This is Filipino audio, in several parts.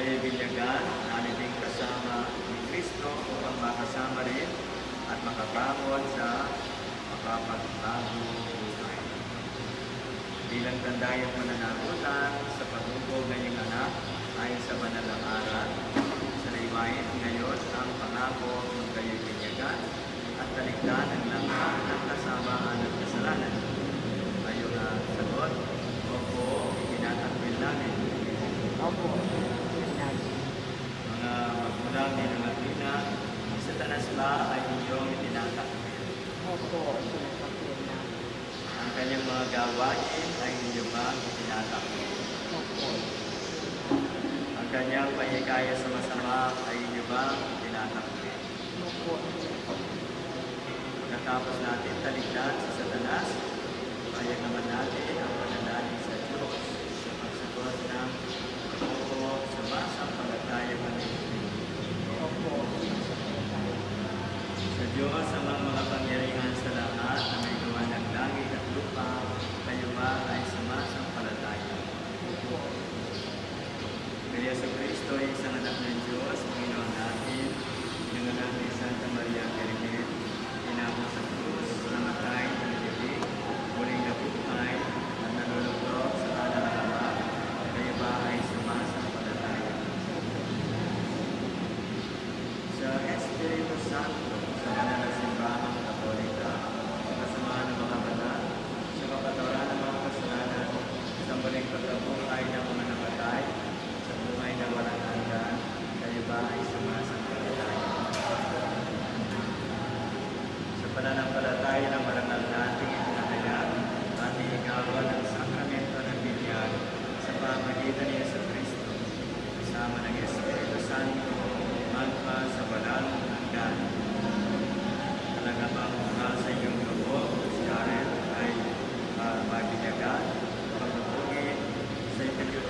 kayo'y binyagan, namin ding kasama ni Kristo upang makasama rin at makabangon sa makapagbago buhay. Bilang tandayang pananagutan sa pagubog ng iyong anak ayon sa banal na aral, sa liwain ngayon ang pangako ng kayo'y binyagan at talikdan ang lahat ng kasamaan ng kasalanan. Kayo na sagot, opo, itinatakwil namin. Opo. Mga magulang ni Latina, si Satanas ba ay inyong itinatakwil? Opo, itinatakwil namin. Ang kanyang mga gawain ay inyo ba itinatakwil? Opo. Ang kanyang pahikaya sa masama ay inyo ba itinatakwil? Opo. Pagkatapos natin talikdan sa Satanas, kaya naman natin ang pananalig sa Diyos sa pagsagot ng opo, sumasampalataya kami. Opo. Sa Diyos ang mga pangyarihan sa lahat na may gawa ng langit at lupa, kayo ba ay sumasampalataya? Opo. Kay Yesu Cristo ay isang anak ng Diyos, Panginoon natin, pinanganak ni Santa Maria Virgen, inako sa krus, namatay, nagibig, muling nabuhay, at nalulugod sa kanan ng Ama, kayo ba ay sumasampalataya? Sa Espiritu Santo, sa banal na simbahang Katolika, sa kasamaan ng mga banal, sa kapatawaran ng mga kasalanan, sa muling pagkabuhay ng mga namatay, sa buhay na walang hanggan, kayo ba ay sumasampalataya? Sa pananampalataya ng marangal nating itinatayag, ating igawan ang sakramento ng binyag sa pamamagitan ni Yesu Cristo, kasama ng Espiritu Santo, magpa sa walang hanggan. Talaga bang mahal sa iyong grupo, si Karen ay mabinyagan, pagpupugin sa ipinyo.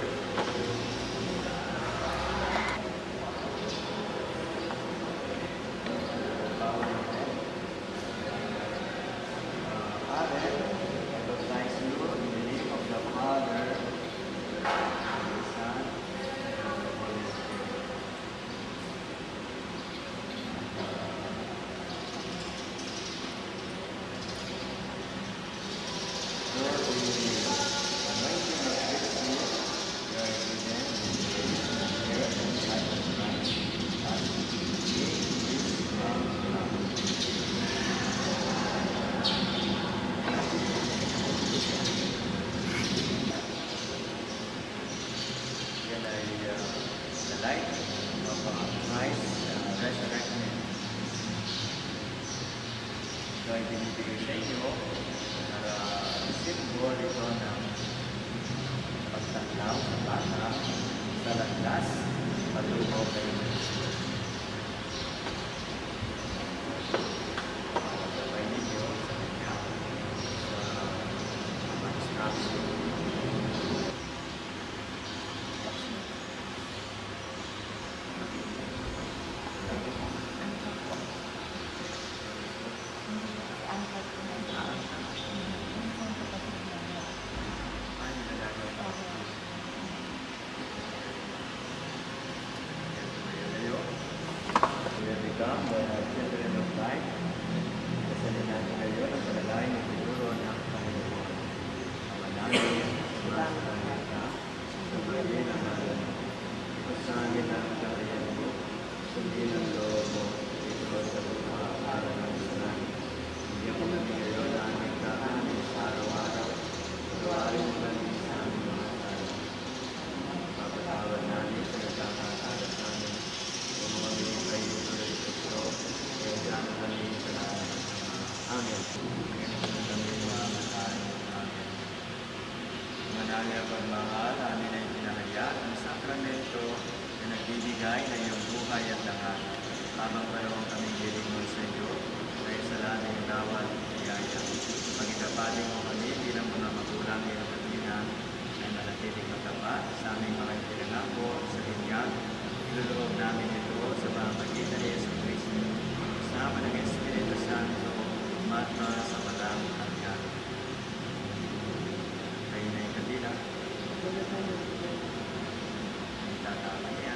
Ito ay binibigay sa inyo para simbol ito ng pagtanaw sa bata sa landas patungo kay Kristo. Sabay ninyo sa kanya sa mga instruction. Welcome, the children of light. Kasalin natin ngayon ang panalangin ng siguro ng Panginoon. Ang manalangin, sumasalit ka, sumagin ang alam mo. Pasangin ang kakayan mo, sundin ang loob mo, ito sa buha para ng sanay. Hindi ako namin ngayon na aming kakanin sa araw-araw. Pagawarin mo namin sa aming mga tayo. Papatawad namin sa nagkakasalat namin. Kumuha kayo sa Kristo, kaya dyan kami sa lahat. Amen. Ngayon kami mga tayo. Amen. Manali ang pagmahal, amin ay pinahayag ang sakramento na nagbibigay ng iyong buhay at lahat. Habang panahon kaming gilingon sa iyo, dahil sa lahat ng bawat biyaya. Pag-ikapaling mo kami bilang mga magulang ng Latina ay manatiling matapat sa aming mga ipinangako sa linyag. Iluloob namin ito sa pamamagitan ni Yesu Cristo, kasama ng Espiritu Santo, matma sa walang hanggan. Kayo na yung kabila. Tatama niya.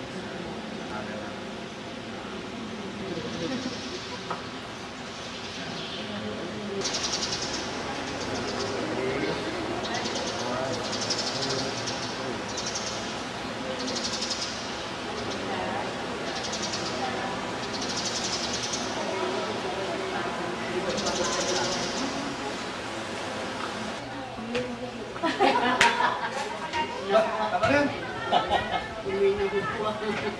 Amen.